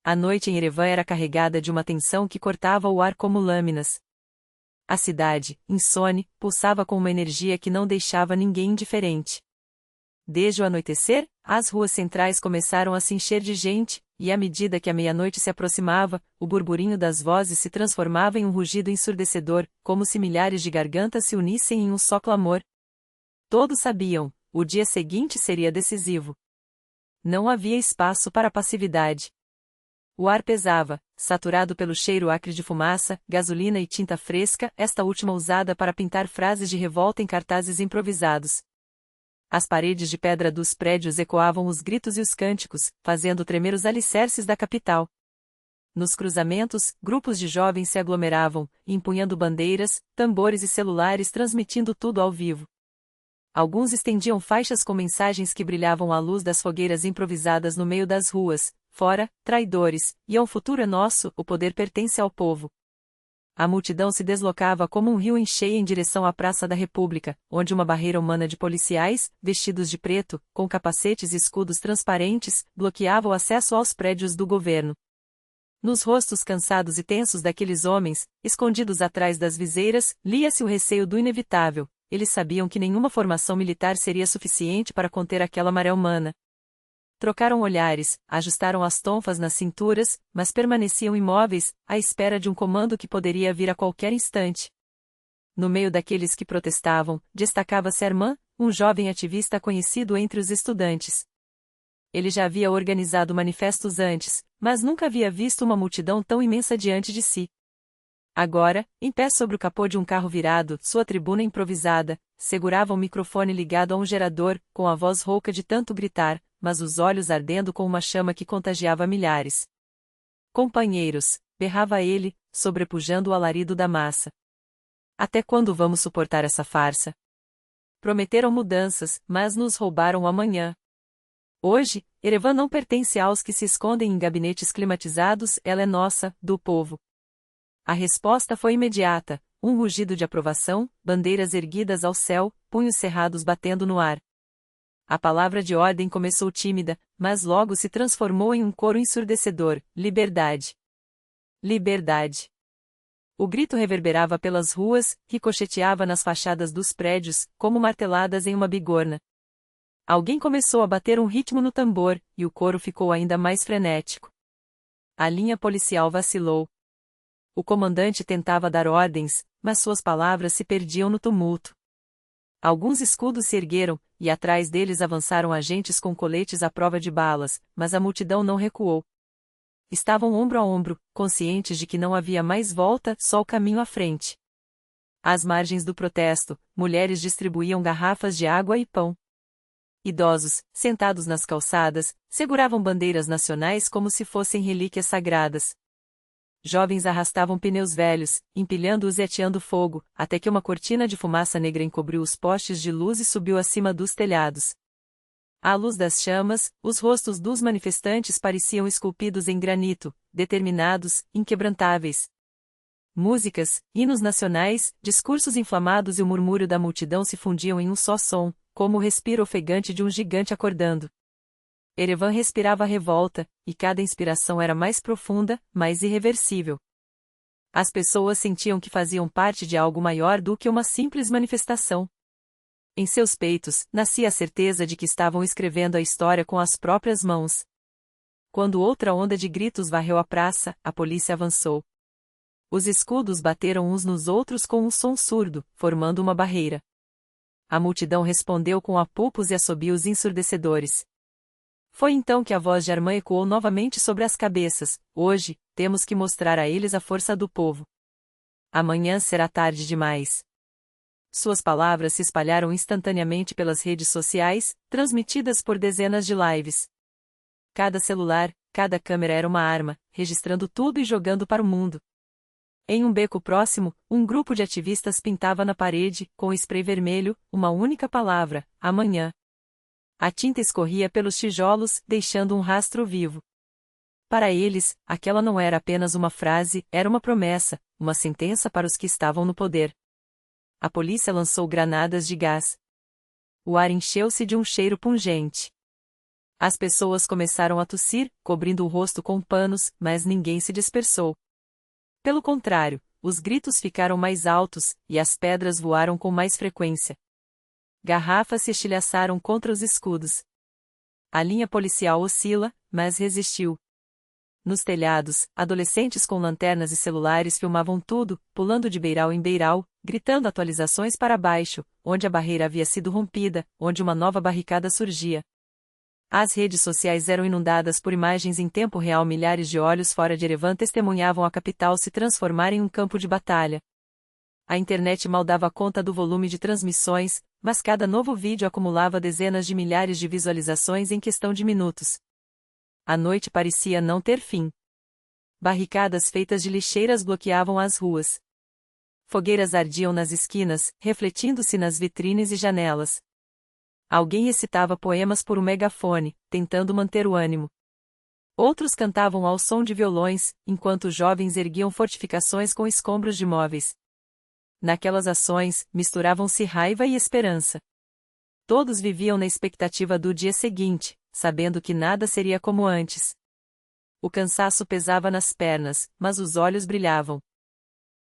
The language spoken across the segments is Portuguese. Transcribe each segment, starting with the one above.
A noite em Erevan era carregada de uma tensão que cortava o ar como lâminas. A cidade, insone, pulsava com uma energia que não deixava ninguém indiferente. Desde o anoitecer, as ruas centrais começaram a se encher de gente, e à medida que a meia-noite se aproximava, o burburinho das vozes se transformava em um rugido ensurdecedor, como se milhares de gargantas se unissem em um só clamor. Todos sabiam, o dia seguinte seria decisivo. Não havia espaço para passividade. O ar pesava, saturado pelo cheiro acre de fumaça, gasolina e tinta fresca, esta última usada para pintar frases de revolta em cartazes improvisados. As paredes de pedra dos prédios ecoavam os gritos e os cânticos, fazendo tremer os alicerces da capital. Nos cruzamentos, grupos de jovens se aglomeravam, empunhando bandeiras, tambores e celulares transmitindo tudo ao vivo. Alguns estendiam faixas com mensagens que brilhavam à luz das fogueiras improvisadas no meio das ruas. Fora, traidores, e um futuro é nosso, o poder pertence ao povo. A multidão se deslocava como um rio em cheia em direção à Praça da República, onde uma barreira humana de policiais, vestidos de preto, com capacetes e escudos transparentes, bloqueava o acesso aos prédios do governo. Nos rostos cansados e tensos daqueles homens, escondidos atrás das viseiras, lia-se o receio do inevitável. Eles sabiam que nenhuma formação militar seria suficiente para conter aquela maré humana. Trocaram olhares, ajustaram as tonfas nas cinturas, mas permaneciam imóveis, à espera de um comando que poderia vir a qualquer instante. No meio daqueles que protestavam, destacava-se Armand, um jovem ativista conhecido entre os estudantes. Ele já havia organizado manifestos antes, mas nunca havia visto uma multidão tão imensa diante de si. Agora, em pé sobre o capô de um carro virado, sua tribuna improvisada, segurava um microfone ligado a um gerador, com a voz rouca de tanto gritar, mas os olhos ardendo com uma chama que contagiava milhares. Companheiros, berrava ele, sobrepujando o alarido da massa. Até quando vamos suportar essa farsa? Prometeram mudanças, mas nos roubaram o amanhã. Hoje, Erevan não pertence aos que se escondem em gabinetes climatizados, ela é nossa, do povo. A resposta foi imediata, um rugido de aprovação, bandeiras erguidas ao céu, punhos cerrados batendo no ar. A palavra de ordem começou tímida, mas logo se transformou em um coro ensurdecedor: liberdade. Liberdade. O grito reverberava pelas ruas, ricocheteava nas fachadas dos prédios, como marteladas em uma bigorna. Alguém começou a bater um ritmo no tambor, e o coro ficou ainda mais frenético. A linha policial vacilou. O comandante tentava dar ordens, mas suas palavras se perdiam no tumulto. Alguns escudos se ergueram, e atrás deles avançaram agentes com coletes à prova de balas, mas a multidão não recuou. Estavam ombro a ombro, conscientes de que não havia mais volta, só o caminho à frente. Às margens do protesto, mulheres distribuíam garrafas de água e pão. Idosos, sentados nas calçadas, seguravam bandeiras nacionais como se fossem relíquias sagradas. Jovens arrastavam pneus velhos, empilhando-os e ateando fogo, até que uma cortina de fumaça negra encobriu os postes de luz e subiu acima dos telhados. À luz das chamas, os rostos dos manifestantes pareciam esculpidos em granito, determinados, inquebrantáveis. Músicas, hinos nacionais, discursos inflamados e o murmúrio da multidão se fundiam em um só som, como o respiro ofegante de um gigante acordando. Erevan respirava a revolta, e cada inspiração era mais profunda, mais irreversível. As pessoas sentiam que faziam parte de algo maior do que uma simples manifestação. Em seus peitos, nascia a certeza de que estavam escrevendo a história com as próprias mãos. Quando outra onda de gritos varreu a praça, a polícia avançou. Os escudos bateram uns nos outros com um som surdo, formando uma barreira. A multidão respondeu com apupos e assobios ensurdecedores. Foi então que a voz de Armand ecoou novamente sobre as cabeças: hoje, temos que mostrar a eles a força do povo. Amanhã será tarde demais. Suas palavras se espalharam instantaneamente pelas redes sociais, transmitidas por dezenas de lives. Cada celular, cada câmera era uma arma, registrando tudo e jogando para o mundo. Em um beco próximo, um grupo de ativistas pintava na parede, com spray vermelho, uma única palavra: amanhã. A tinta escorria pelos tijolos, deixando um rastro vivo. Para eles, aquela não era apenas uma frase, era uma promessa, uma sentença para os que estavam no poder. A polícia lançou granadas de gás. O ar encheu-se de um cheiro pungente. As pessoas começaram a tossir, cobrindo o rosto com panos, mas ninguém se dispersou. Pelo contrário, os gritos ficaram mais altos, e as pedras voaram com mais frequência. Garrafas se estilhaçaram contra os escudos. A linha policial oscila, mas resistiu. Nos telhados, adolescentes com lanternas e celulares filmavam tudo, pulando de beiral em beiral, gritando atualizações para baixo, onde a barreira havia sido rompida, onde uma nova barricada surgia. As redes sociais eram inundadas por imagens em tempo real. Milhares de olhos fora de Erevan testemunhavam a capital se transformar em um campo de batalha. A internet mal dava conta do volume de transmissões, mas cada novo vídeo acumulava dezenas de milhares de visualizações em questão de minutos. A noite parecia não ter fim. Barricadas feitas de lixeiras bloqueavam as ruas. Fogueiras ardiam nas esquinas, refletindo-se nas vitrines e janelas. Alguém recitava poemas por um megafone, tentando manter o ânimo. Outros cantavam ao som de violões, enquanto os jovens erguiam fortificações com escombros de móveis. Naquelas ações, misturavam-se raiva e esperança. Todos viviam na expectativa do dia seguinte, sabendo que nada seria como antes. O cansaço pesava nas pernas, mas os olhos brilhavam.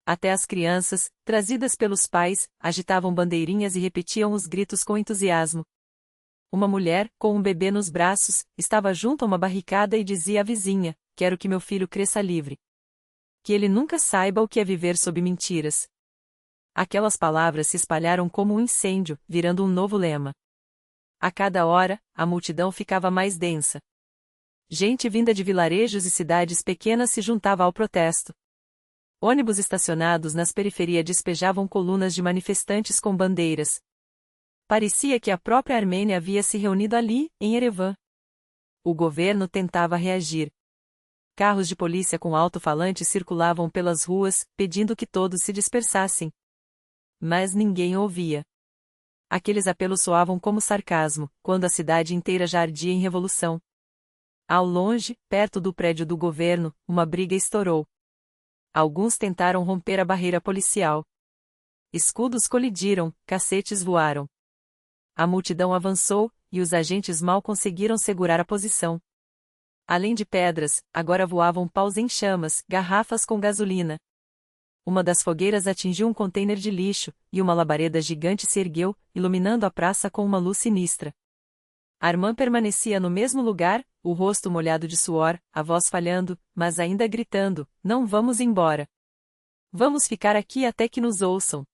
Até as crianças, trazidas pelos pais, agitavam bandeirinhas e repetiam os gritos com entusiasmo. Uma mulher, com um bebê nos braços, estava junto a uma barricada e dizia à vizinha: "Quero que meu filho cresça livre. Que ele nunca saiba o que é viver sob mentiras." Aquelas palavras se espalharam como um incêndio, virando um novo lema. A cada hora, a multidão ficava mais densa. Gente vinda de vilarejos e cidades pequenas se juntava ao protesto. Ônibus estacionados nas periferias despejavam colunas de manifestantes com bandeiras. Parecia que a própria Armênia havia se reunido ali, em Erevan. O governo tentava reagir. Carros de polícia com alto-falantes circulavam pelas ruas, pedindo que todos se dispersassem. Mas ninguém ouvia. Aqueles apelos soavam como sarcasmo, quando a cidade inteira já ardia em revolução. Ao longe, perto do prédio do governo, uma briga estourou. Alguns tentaram romper a barreira policial. Escudos colidiram, cacetes voaram. A multidão avançou, e os agentes mal conseguiram segurar a posição. Além de pedras, agora voavam paus em chamas, garrafas com gasolina. Uma das fogueiras atingiu um container de lixo, e uma labareda gigante se ergueu, iluminando a praça com uma luz sinistra. Armand permanecia no mesmo lugar, o rosto molhado de suor, a voz falhando, mas ainda gritando: "Não vamos embora. Vamos ficar aqui até que nos ouçam."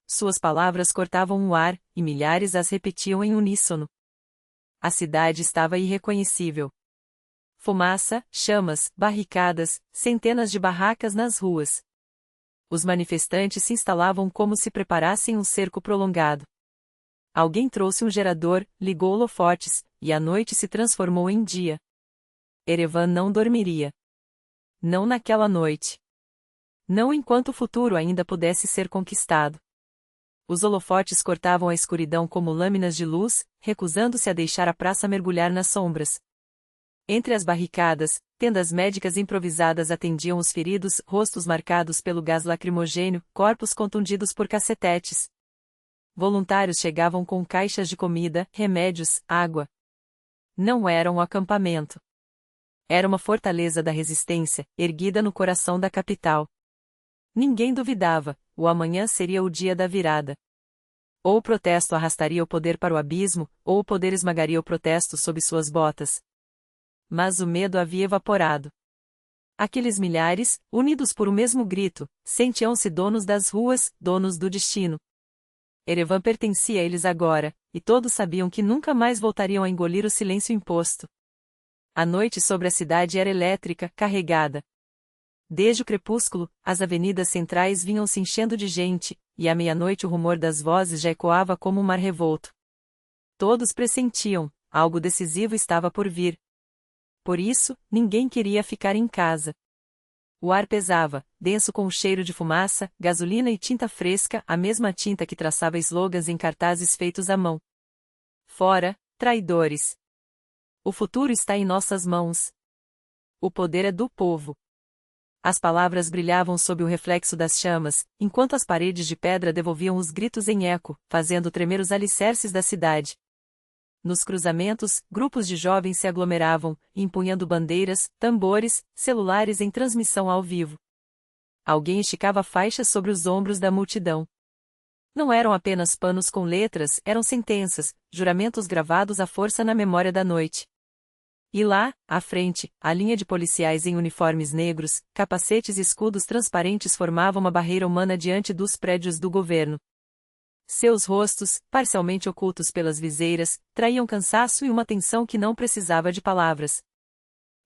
Suas palavras cortavam o ar, e milhares as repetiam em uníssono. A cidade estava irreconhecível. Fumaça, chamas, barricadas, centenas de barracas nas ruas. Os manifestantes se instalavam como se preparassem um cerco prolongado. Alguém trouxe um gerador, ligou holofotes, e a noite se transformou em dia. Erevan não dormiria. Não naquela noite. Não enquanto o futuro ainda pudesse ser conquistado. Os holofotes cortavam a escuridão como lâminas de luz, recusando-se a deixar a praça mergulhar nas sombras. Entre as barricadas, tendas médicas improvisadas atendiam os feridos, rostos marcados pelo gás lacrimogênio, corpos contundidos por cacetetes. Voluntários chegavam com caixas de comida, remédios, água. Não era um acampamento. Era uma fortaleza da resistência, erguida no coração da capital. Ninguém duvidava, o amanhã seria o dia da virada. Ou o protesto arrastaria o poder para o abismo, ou o poder esmagaria o protesto sob suas botas. Mas o medo havia evaporado. Aqueles milhares, unidos por um mesmo grito, sentiam-se donos das ruas, donos do destino. Erevan pertencia a eles agora, e todos sabiam que nunca mais voltariam a engolir o silêncio imposto. A noite sobre a cidade era elétrica, carregada. Desde o crepúsculo, as avenidas centrais vinham se enchendo de gente, e à meia-noite o rumor das vozes já ecoava como um mar revolto. Todos pressentiam, algo decisivo estava por vir. Por isso, ninguém queria ficar em casa. O ar pesava, denso com o cheiro de fumaça, gasolina e tinta fresca, a mesma tinta que traçava slogans em cartazes feitos à mão. Fora, traidores. O futuro está em nossas mãos. O poder é do povo. As palavras brilhavam sob o reflexo das chamas, enquanto as paredes de pedra devolviam os gritos em eco, fazendo tremer os alicerces da cidade. Nos cruzamentos, grupos de jovens se aglomeravam, empunhando bandeiras, tambores, celulares em transmissão ao vivo. Alguém esticava faixas sobre os ombros da multidão. Não eram apenas panos com letras, eram sentenças, juramentos gravados à força na memória da noite. E lá, à frente, a linha de policiais em uniformes negros, capacetes e escudos transparentes formavam uma barreira humana diante dos prédios do governo. Seus rostos, parcialmente ocultos pelas viseiras, traíam cansaço e uma tensão que não precisava de palavras.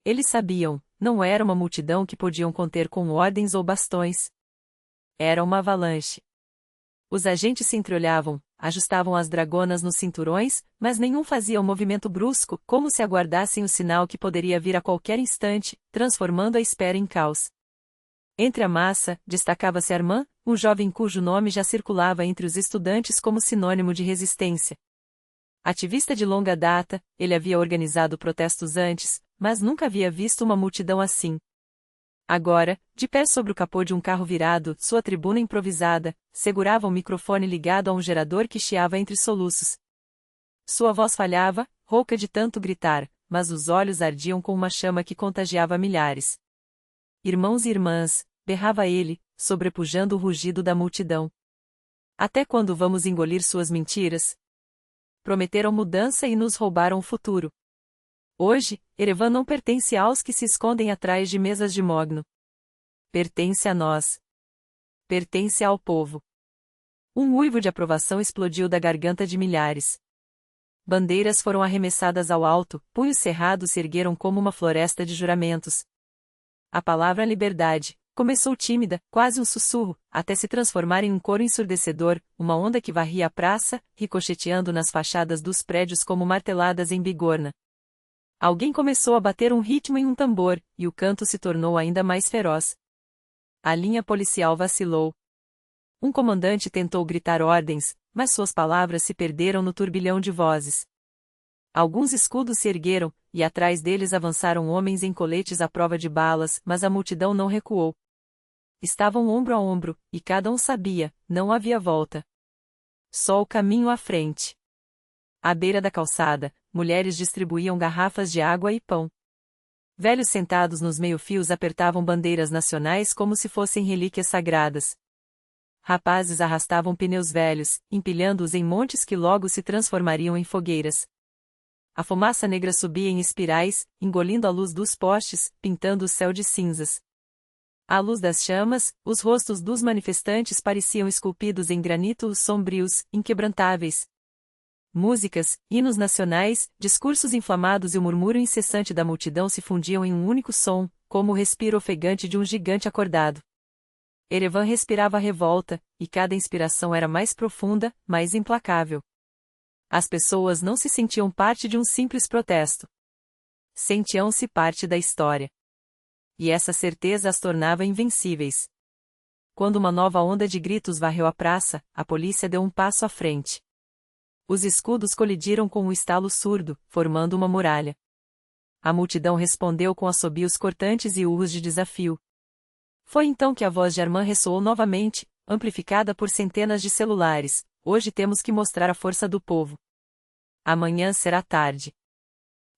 Eles sabiam, não era uma multidão que podiam conter com ordens ou bastões. Era uma avalanche. Os agentes se entreolhavam, ajustavam as dragonas nos cinturões, mas nenhum fazia um movimento brusco, como se aguardassem o sinal que poderia vir a qualquer instante, transformando a espera em caos. Entre a massa, destacava-se Armand, um jovem cujo nome já circulava entre os estudantes como sinônimo de resistência. Ativista de longa data, ele havia organizado protestos antes, mas nunca havia visto uma multidão assim. Agora, de pé sobre o capô de um carro virado, sua tribuna improvisada, segurava um microfone ligado a um gerador que chiava entre soluços. Sua voz falhava, rouca de tanto gritar, mas os olhos ardiam com uma chama que contagiava milhares. Irmãos e irmãs, berrava ele, sobrepujando o rugido da multidão. Até quando vamos engolir suas mentiras? Prometeram mudança e nos roubaram o futuro. Hoje, Erevan não pertence aos que se escondem atrás de mesas de mogno. Pertence a nós. Pertence ao povo. Um uivo de aprovação explodiu da garganta de milhares. Bandeiras foram arremessadas ao alto, punhos cerrados se ergueram como uma floresta de juramentos. A palavra liberdade começou tímida, quase um sussurro, até se transformar em um coro ensurdecedor, uma onda que varria a praça, ricocheteando nas fachadas dos prédios como marteladas em bigorna. Alguém começou a bater um ritmo em um tambor, e o canto se tornou ainda mais feroz. A linha policial vacilou. Um comandante tentou gritar ordens, mas suas palavras se perderam no turbilhão de vozes. Alguns escudos se ergueram, e atrás deles avançaram homens em coletes à prova de balas, mas a multidão não recuou. Estavam ombro a ombro, e cada um sabia, não havia volta. Só o caminho à frente. À beira da calçada, mulheres distribuíam garrafas de água e pão. Velhos sentados nos meio-fios apertavam bandeiras nacionais como se fossem relíquias sagradas. Rapazes arrastavam pneus velhos, empilhando-os em montes que logo se transformariam em fogueiras. A fumaça negra subia em espirais, engolindo a luz dos postes, pintando o céu de cinzas. À luz das chamas, os rostos dos manifestantes pareciam esculpidos em granitos sombrios, inquebrantáveis. Músicas, hinos nacionais, discursos inflamados e o murmúrio incessante da multidão se fundiam em um único som, como o respiro ofegante de um gigante acordado. Erevan respirava a revolta, e cada inspiração era mais profunda, mais implacável. As pessoas não se sentiam parte de um simples protesto. Sentiam-se parte da história. E essa certeza as tornava invencíveis. Quando uma nova onda de gritos varreu a praça, a polícia deu um passo à frente. Os escudos colidiram com um estalo surdo, formando uma muralha. A multidão respondeu com assobios cortantes e urros de desafio. Foi então que a voz de Armand ressoou novamente, amplificada por centenas de celulares. Hoje temos que mostrar a força do povo. Amanhã será tarde.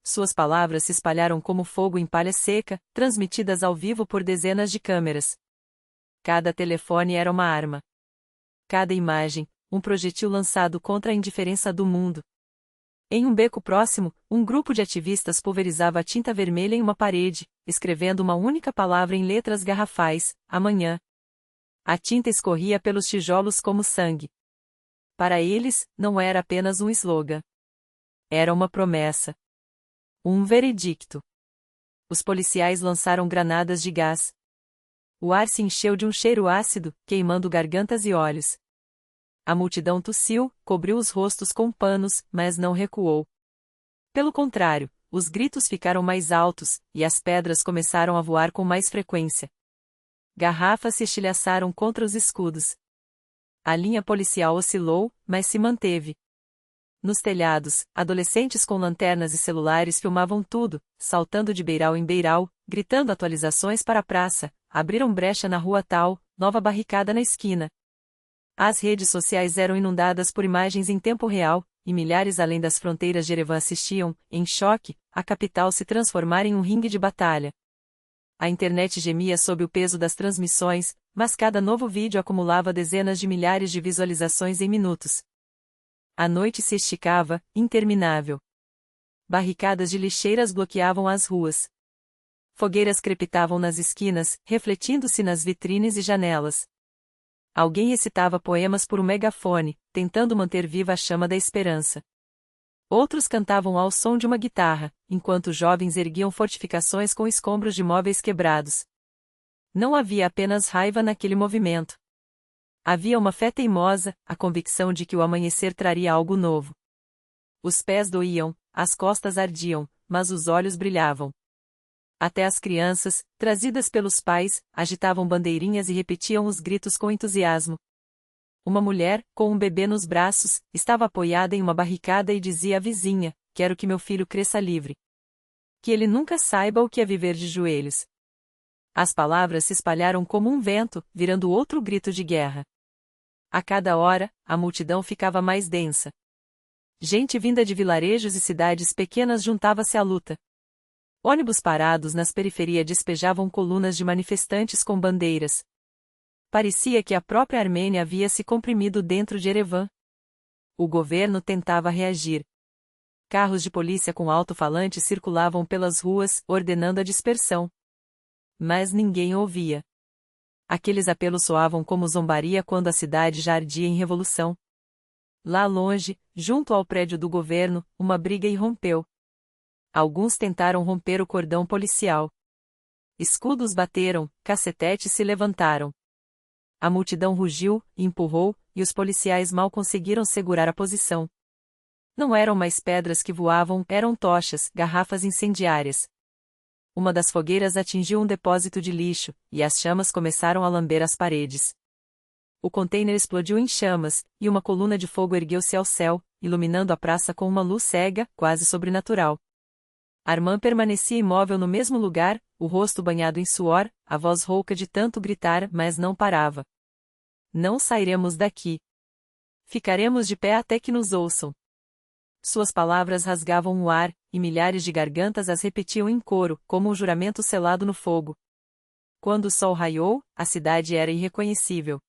Suas palavras se espalharam como fogo em palha seca, transmitidas ao vivo por dezenas de câmeras. Cada telefone era uma arma. Cada imagem, um projetil lançado contra a indiferença do mundo. Em um beco próximo, um grupo de ativistas pulverizava a tinta vermelha em uma parede, escrevendo uma única palavra em letras garrafais: amanhã. A tinta escorria pelos tijolos como sangue. Para eles, não era apenas um slogan. Era uma promessa. Um veredicto. Os policiais lançaram granadas de gás. O ar se encheu de um cheiro ácido, queimando gargantas e olhos. A multidão tossiu, cobriu os rostos com panos, mas não recuou. Pelo contrário, os gritos ficaram mais altos, e as pedras começaram a voar com mais frequência. Garrafas se estilhaçaram contra os escudos. A linha policial oscilou, mas se manteve. Nos telhados, adolescentes com lanternas e celulares filmavam tudo, saltando de beiral em beiral, gritando atualizações para a praça, abriram brecha na rua tal, nova barricada na esquina. As redes sociais eram inundadas por imagens em tempo real, e milhares além das fronteiras de Erevan assistiam, em choque, a capital se transformar em um ringue de batalha. A internet gemia sob o peso das transmissões, mas cada novo vídeo acumulava dezenas de milhares de visualizações em minutos. A noite se esticava, interminável. Barricadas de lixeiras bloqueavam as ruas. Fogueiras crepitavam nas esquinas, refletindo-se nas vitrines e janelas. Alguém recitava poemas por um megafone, tentando manter viva a chama da esperança. Outros cantavam ao som de uma guitarra, enquanto jovens erguiam fortificações com escombros de móveis quebrados. Não havia apenas raiva naquele movimento. Havia uma fé teimosa, a convicção de que o amanhecer traria algo novo. Os pés doíam, as costas ardiam, mas os olhos brilhavam. Até as crianças, trazidas pelos pais, agitavam bandeirinhas e repetiam os gritos com entusiasmo. Uma mulher, com um bebê nos braços, estava apoiada em uma barricada e dizia à vizinha: "Quero que meu filho cresça livre. Que ele nunca saiba o que é viver de joelhos." As palavras se espalharam como um vento, virando outro grito de guerra. A cada hora, a multidão ficava mais densa. Gente vinda de vilarejos e cidades pequenas juntava-se à luta. Ônibus parados nas periferias despejavam colunas de manifestantes com bandeiras. Parecia que a própria Armênia havia se comprimido dentro de Erevan. O governo tentava reagir. Carros de polícia com alto-falantes circulavam pelas ruas, ordenando a dispersão. Mas ninguém ouvia. Aqueles apelos soavam como zombaria quando a cidade já ardia em revolução. Lá longe, junto ao prédio do governo, uma briga irrompeu. Alguns tentaram romper o cordão policial. Escudos bateram, cacetetes se levantaram. A multidão rugiu, empurrou, e os policiais mal conseguiram segurar a posição. Não eram mais pedras que voavam, eram tochas, garrafas incendiárias. Uma das fogueiras atingiu um depósito de lixo, e as chamas começaram a lamber as paredes. O container explodiu em chamas, e uma coluna de fogo ergueu-se ao céu, iluminando a praça com uma luz cega, quase sobrenatural. Armand permanecia imóvel no mesmo lugar, o rosto banhado em suor, a voz rouca de tanto gritar, mas não parava. "Não sairemos daqui. Ficaremos de pé até que nos ouçam." Suas palavras rasgavam o ar, e milhares de gargantas as repetiam em coro, como um juramento selado no fogo. Quando o sol raiou, a cidade era irreconhecível.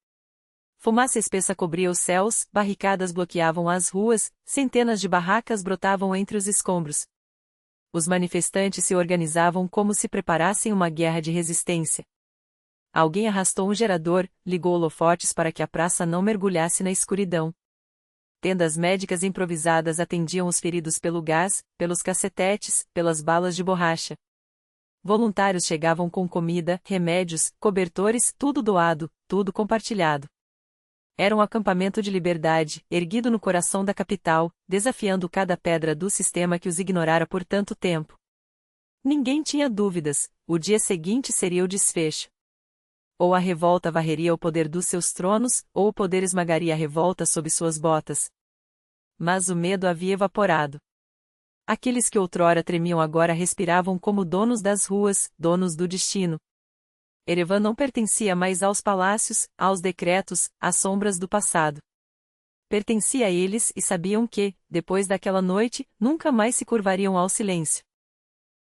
Fumaça espessa cobria os céus, barricadas bloqueavam as ruas, centenas de barracas brotavam entre os escombros. Os manifestantes se organizavam como se preparassem uma guerra de resistência. Alguém arrastou um gerador, ligou holofotes para que a praça não mergulhasse na escuridão. Tendas médicas improvisadas atendiam os feridos pelo gás, pelos cacetetes, pelas balas de borracha. Voluntários chegavam com comida, remédios, cobertores, tudo doado, tudo compartilhado. Era um acampamento de liberdade, erguido no coração da capital, desafiando cada pedra do sistema que os ignorara por tanto tempo. Ninguém tinha dúvidas, o dia seguinte seria o desfecho. Ou a revolta varreria o poder dos seus tronos, ou o poder esmagaria a revolta sob suas botas. Mas o medo havia evaporado. Aqueles que outrora tremiam agora respiravam como donos das ruas, donos do destino. Erevan não pertencia mais aos palácios, aos decretos, às sombras do passado. Pertencia a eles e sabiam que, depois daquela noite, nunca mais se curvariam ao silêncio.